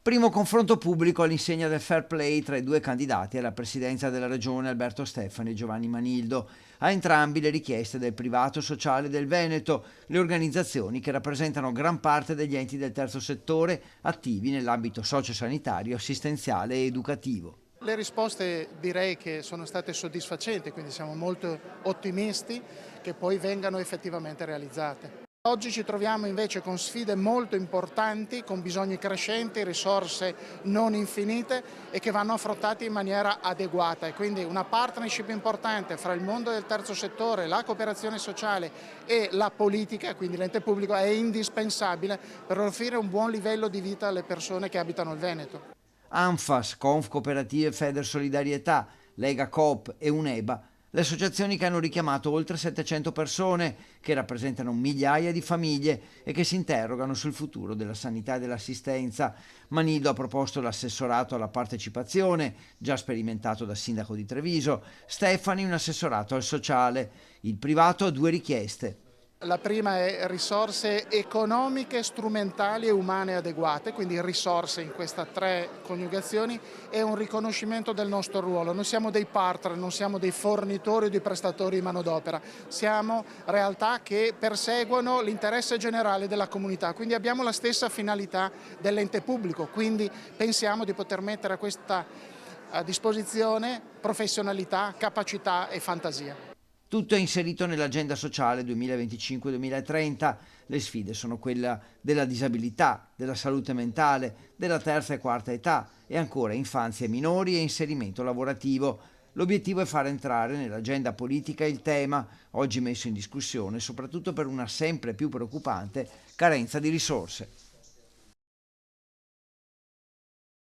Primo confronto pubblico all'insegna del fair play tra i due candidati alla presidenza della regione Alberto Stefani e Giovanni Manildo. A entrambi le richieste del privato sociale del Veneto, le organizzazioni che rappresentano gran parte degli enti del terzo settore attivi nell'ambito sociosanitario, assistenziale e educativo. Le risposte direi che sono state soddisfacenti, quindi siamo molto ottimisti che poi vengano effettivamente realizzate. Oggi ci troviamo invece con sfide molto importanti, con bisogni crescenti, risorse non infinite e che vanno affrontate in maniera adeguata, e quindi una partnership importante fra il mondo del terzo settore, la cooperazione sociale e la politica, quindi l'ente pubblico, è indispensabile per offrire un buon livello di vita alle persone che abitano il Veneto. ANFAS, Confcooperative Feder Solidarietà, Lega Coop e UNEBA, le associazioni che hanno richiamato oltre 700 persone, che rappresentano migliaia di famiglie e che si interrogano sul futuro della sanità e dell'assistenza. Manildo ha proposto l'assessorato alla partecipazione, già sperimentato da sindaco di Treviso, Stefani un assessorato al sociale. Il privato ha due richieste. La prima è risorse economiche, strumentali e umane adeguate, quindi risorse in queste tre coniugazioni, e un riconoscimento del nostro ruolo. Noi siamo dei partner, non siamo dei fornitori o dei prestatori di manodopera, siamo realtà che perseguono l'interesse generale della comunità, quindi abbiamo la stessa finalità dell'ente pubblico, quindi pensiamo di poter mettere a questa disposizione professionalità, capacità e fantasia. Tutto è inserito nell'agenda sociale 2025-2030. Le sfide sono quella della disabilità, della salute mentale, della terza e quarta età e ancora infanzia e minori e inserimento lavorativo. L'obiettivo è far entrare nell'agenda politica il tema, oggi messo in discussione soprattutto per una sempre più preoccupante carenza di risorse.